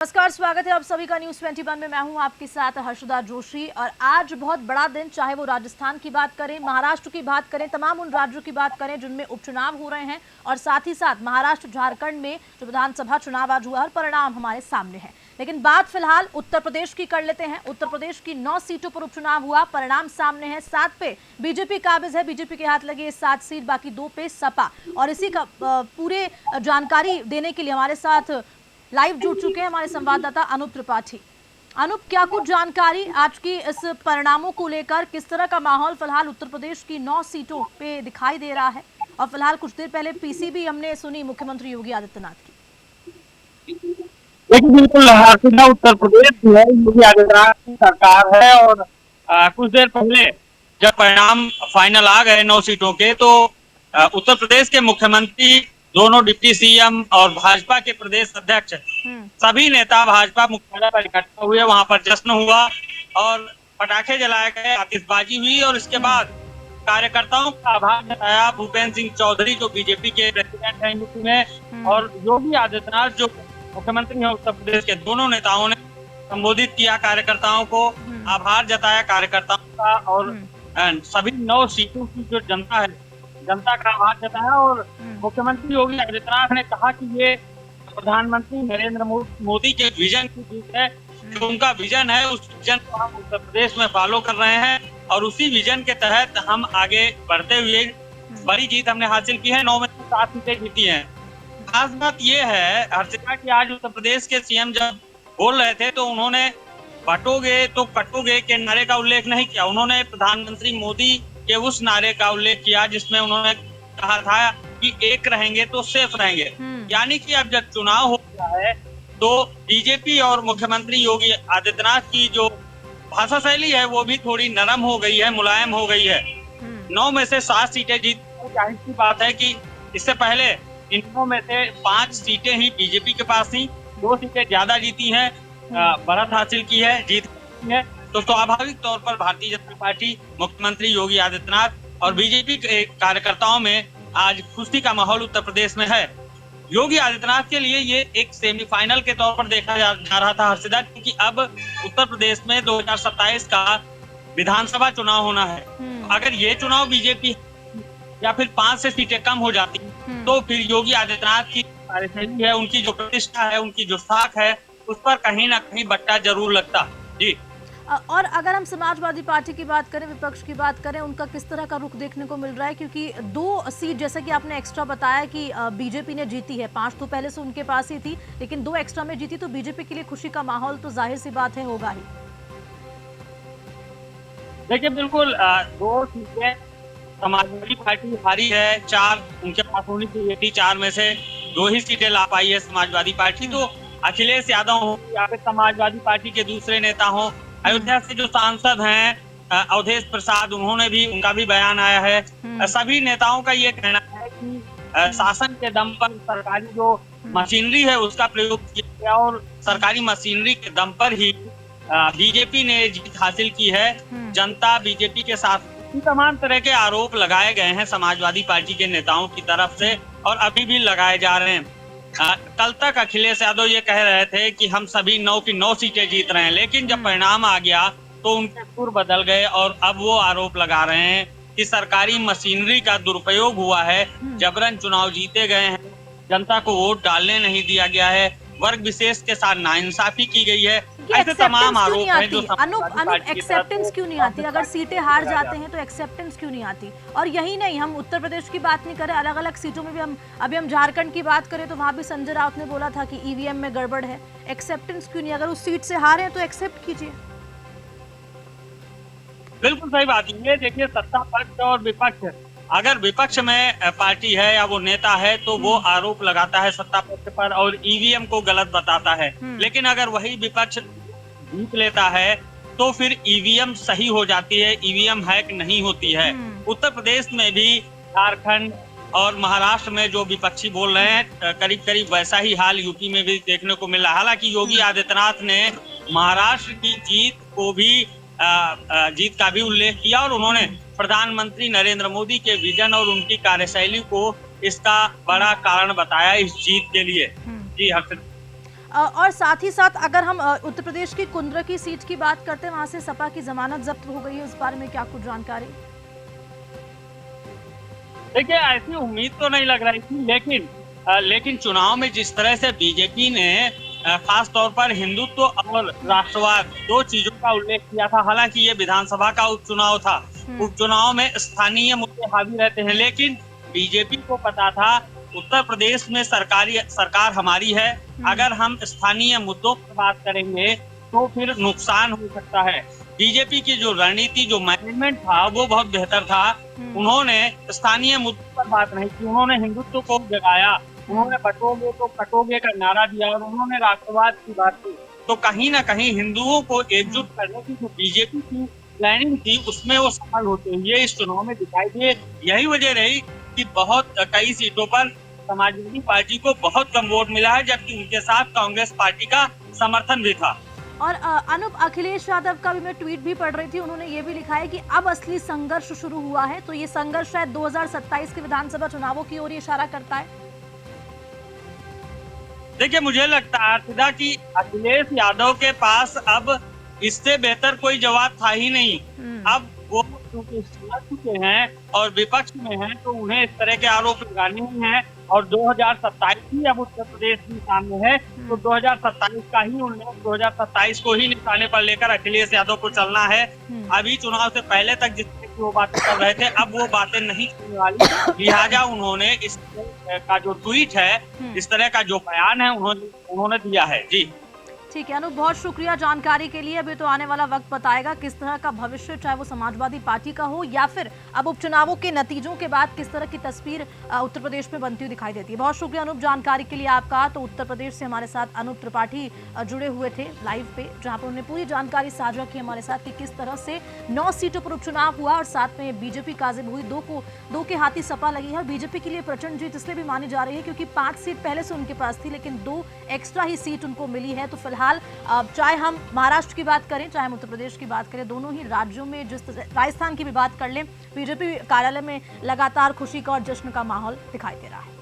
नमस्कार, स्वागत है आप सभी का न्यूज 21 में। मैं हूं आपके साथ हर्षदा जोशी। और आज बहुत बड़ा दिन, चाहे वो राजस्थान की बात करें, महाराष्ट्र की बात करें, तमाम उन राज्यों की बात करें जिनमें उपचुनाव हो रहे हैं, और साथ ही साथ महाराष्ट्र झारखंड में जो विधानसभा चुनाव आज हुआ, हर परिणाम हमारे सामने है। लेकिन बात फिलहाल उत्तर प्रदेश की कर लेते हैं। उत्तर प्रदेश की 9 सीटों पर उपचुनाव हुआ, परिणाम सामने है। 7 पे बीजेपी काबिज है, बीजेपी के हाथ लगी 7 सीट, बाकी 2 पे सपा। और इसी का पूरे जानकारी देने के लिए हमारे साथ लाइव जुड़ चुके हैं हमारे संवाददाता अनूप त्रिपाठी। अनूप, क्या कुछ जानकारी आज की इस परिणामों को लेकर, किस तरह का माहौल फिलहाल उत्तर प्रदेश की 9 सीटों पे दिखाई दे रहा है? और फिलहाल कुछ देर पहले पीसीबी हमने सुनी मुख्यमंत्री योगी आदित्यनाथ की। देखिए, बिल्कुल हसीना उत्तर प्रदेश जो है योगी आदित्यनाथ की सरकार है। और कुछ देर पहले जब परिणाम फाइनल आ गए 9 सीटों के, तो उत्तर प्रदेश के मुख्यमंत्री, दोनों डिप्टी सीएम और भाजपा के प्रदेश अध्यक्ष, सभी नेता भाजपा मुख्यालय पर इकट्ठा हुए। वहां पर जश्न हुआ और पटाखे जलाए गए, आतिशबाजी हुई। और इसके बाद कार्यकर्ताओं का आभार जताया भूपेंद्र सिंह चौधरी, जो बीजेपी के प्रेसिडेंट हैं यूपी में, और योगी आदित्यनाथ जो मुख्यमंत्री हैं उत्तर प्रदेश के। दोनों नेताओं ने संबोधित किया कार्यकर्ताओं को, आभार जताया कार्यकर्ताओं का, और सभी 9 सीटों की जो जनता है, जनता का आभार जताया। और मुख्यमंत्री योगी आदित्यनाथ ने कहा कि ये प्रधानमंत्री नरेंद्र मोदी के विजन की जीत है। जो उनका विजन है, उस विजन को हम उत्तर प्रदेश में फॉलो कर रहे हैं, और उसी विजन के तहत हम आगे बढ़ते हुए बड़ी जीत हमने हासिल की है। 9 में से 7 सीटें जीती हैं। खास बात यह है हर्षिता कि आज उत्तर प्रदेश के सीएम जब बोल रहे थे, तो उन्होंने बटोगे तो कटोगे के नारे का उल्लेख नहीं किया। उन्होंने प्रधानमंत्री मोदी के उस नारे का उल्लेख किया जिसमें उन्होंने कहा था कि एक रहेंगे तो सेफ रहेंगे। यानी कि अब जब चुनाव हो गया है, तो बीजेपी और मुख्यमंत्री योगी आदित्यनाथ की जो भाषा शैली है वो भी थोड़ी नरम हो गई है, मुलायम हो गई है। 9 में से 7 सीटें जीत, जाहिर सी बात है कि इससे पहले इन 9 में से 5 सीटें ही बीजेपी के पास थी। 2 सीटें ज्यादा जीती हैं, बढ़त हासिल की है, जीत की है। तो स्वाभाविक तौर पर भारतीय जनता पार्टी, मुख्यमंत्री योगी आदित्यनाथ और बीजेपी के कार्यकर्ताओं में आज खुशी का माहौल उत्तर प्रदेश में है। योगी आदित्यनाथ के लिए ये एक सेमीफाइनल के तौर पर देखा जा रहा था हर्षिदा, क्योंकि अब उत्तर प्रदेश में 2027 का विधानसभा चुनाव होना है। अगर ये चुनाव बीजेपी या फिर 5 से सीटें कम हो जाती, तो फिर योगी आदित्यनाथ की कार्यशैली है, उनकी जो प्रतिष्ठा है, उनकी जो साख है, उस पर कहीं ना कहीं बट्टा जरूर लगता। जी। और अगर हम समाजवादी पार्टी की बात करें, विपक्ष की बात करें, उनका किस तरह का रुख देखने को मिल रहा है? क्योंकि 2 सीट, जैसे कि आपने एक्स्ट्रा बताया कि बीजेपी ने जीती है, 5 तो पहले से उनके पास ही थी, लेकिन 2 एक्स्ट्रा में जीती, तो बीजेपी के लिए खुशी का माहौल तो जाहिर सी बात है होगा ही। देखिए, बिल्कुल 2 सीटें समाजवादी पार्टी हारी है, 4 उनके पास होनी चाहिए थी, 4 में से 2 ही सीटें ला पाई है समाजवादी पार्टी। तो अखिलेश यादव हो या फिर समाजवादी पार्टी के दूसरे नेता हो, अयोध्या से जो सांसद हैं अवधेश प्रसाद, उन्होंने भी, उनका भी बयान आया है। सभी नेताओं का ये कहना है कि शासन के दम पर सरकारी जो मशीनरी है उसका प्रयोग किया गया, और सरकारी मशीनरी के दम पर ही बीजेपी ने जीत हासिल की है। जनता बीजेपी के साथ। तमाम तरह के आरोप लगाए गए हैं समाजवादी पार्टी के नेताओं की तरफ से, और अभी भी लगाए जा रहे हैं। कल तक अखिलेश यादव ये कह रहे थे कि हम सभी 9 की 9 सीटें जीत रहे हैं, लेकिन जब परिणाम आ गया तो उनके सुर बदल गए, और अब वो आरोप लगा रहे हैं कि सरकारी मशीनरी का दुरुपयोग हुआ है, जबरन चुनाव जीते गए हैं, जनता को वोट डालने नहीं दिया गया है, वर्ग विशेष के साथ नाइंसाफी की गई है। ऐसे तमाम आरोप हैं जो एक्सेप्टेंस क्यों नहीं आती? अगर सीटें हार जाते हैं तो एक्सेप्टेंस क्यों नहीं आती? और यही नहीं, हम उत्तर प्रदेश की बात नहीं करें, अलग अलग सीटों में भी हम झारखंड की बात करें तो वहां भी संजय राउत ने बोला था कि ईवीएम में गड़बड़ है। एक्सेप्टेंस क्यों नहीं? अगर उस सीट से हारे हैं तो एक्सेप्ट कीजिए। बिल्कुल सही बात है। देखिए, सत्ता पक्ष और विपक्ष, अगर विपक्ष में पार्टी है या वो नेता है, तो वो आरोप लगाता है सत्ता पक्ष पर और ईवीएम को गलत बताता है। लेकिन अगर वही विपक्ष जीत लेता है तो फिर ईवीएम सही हो जाती है, ईवीएम हैक नहीं होती है। उत्तर प्रदेश में भी, झारखंड और महाराष्ट्र में जो विपक्षी बोल रहे हैं, करीब करीब वैसा ही हाल यूपी में भी देखने को मिल रहा है। हालांकि योगी आदित्यनाथ ने महाराष्ट्र की जीत का भी उल्लेख किया, और उन्होंने प्रधानमंत्री नरेंद्र मोदी के विजन और उनकी कार्यशैली को इसका बड़ा कारण बताया इस जीत के लिए। जी हर्षित। और साथ ही साथ अगर हम उत्तर प्रदेश की कुंद्रा की सीट की बात करते हैं, वहां से सपा की जमानत जब्त हो गई है, उस बारे में क्या कुछ जानकारी? देखिए, ऐसी उम्मीद तो नहीं लग रही थी, लेकिन चुनाव में जिस तरह से बीजेपी ने खास तौर पर हिंदुत्व और राष्ट्रवाद दो चीजों का उल्लेख किया था। हालांकि ये विधानसभा का उपचुनाव था, उपचुनाव में स्थानीय मुद्दे हावी रहते हैं, लेकिन बीजेपी को पता था उत्तर प्रदेश में सरकार हमारी है। अगर हम स्थानीय मुद्दों पर बात करेंगे तो फिर नुकसान हो सकता है। बीजेपी की जो रणनीति, जो मैनेजमेंट था, वो बहुत बेहतर था। उन्होंने स्थानीय मुद्दों पर बात नहीं की, उन्होंने हिंदुत्व को जगाया, उन्होंने बटोगे तो कटोगे का नारा दिया और उन्होंने राष्ट्रवाद की बात की। तो कहीं ना कहीं हिंदुओं को एकजुट करने की जो बीजेपी की प्लानिंग थी, उसमें वो सफल होते हुए इस चुनाव में दिखाई दिए। यही वजह रही कि कई सीटों पर समाजवादी पार्टी को बहुत कम वोट मिला है, जबकि उनके साथ कांग्रेस पार्टी का समर्थन भी था। और अनुप, अखिलेश यादव का भी मैं ट्वीट भी पढ़ रही थी, उन्होंने ये भी लिखा है कि अब असली संघर्ष शुरू हुआ है। तो ये संघर्ष शायद 2027 के विधानसभा चुनावों की ओर इशारा करता है। देखिए, मुझे लगता है अर्पिता कि अखिलेश यादव के पास अब इससे बेहतर कोई जवाब था ही नहीं। अब वो क्योंकि समझ चुके हैं और विपक्ष में हैं, तो उन्हें इस तरह के आरोप लगाने ही हैं। और 2027 ही अब उत्तर प्रदेश के सामने है, तो 2027 का ही उन्हें 2027 को ही निशाने पर लेकर अखिलेश यादव को चलना है। अभी चुनाव से पहले तक जिस तरह की वो बातें कर रहे थे, अब वो बातें नहीं करने वाली। लिहाजा उन्होंने इस तरह का जो ट्वीट है, इस तरह का जो बयान है, उन्होंने दिया है। जी ठीक है अनु, बहुत शुक्रिया जानकारी के लिए। अभी तो आने वाला वक्त बताएगा किस तरह का भविष्य, चाहे वो समाजवादी पार्टी का हो या फिर अब उपचुनावों के नतीजों के बाद किस तरह की तस्वीर उत्तर प्रदेश में बनती हुई दिखाई देती है। बहुत शुक्रिया अनूप जानकारी के लिए आपका। तो उत्तर प्रदेश से हमारे साथ अनूप त्रिपाठी जुड़े हुए थे लाइव पे, जहां पर उन्होंने पूरी जानकारी साझा की हमारे साथ कि किस तरह से 9 सीटों पर उपचुनाव हुआ और साथ में बीजेपी काजिब हुई। दो के हाथी सपा लगी है और बीजेपी के लिए प्रचंड जीत इसलिए भी मानी जा रही है क्योंकि 5 सीट पहले से उनके पास थी, लेकिन 2 एक्स्ट्रा ही सीट उनको मिली है। तो फिलहाल चाहे हम महाराष्ट्र की बात करें, चाहे हम उत्तर प्रदेश की बात करें, दोनों ही राज्यों में, जिस राजस्थान की भी बात कर लें, बीजेपी कार्यालय में लगातार खुशी का और जश्न का माहौल दिखाई दे रहा है।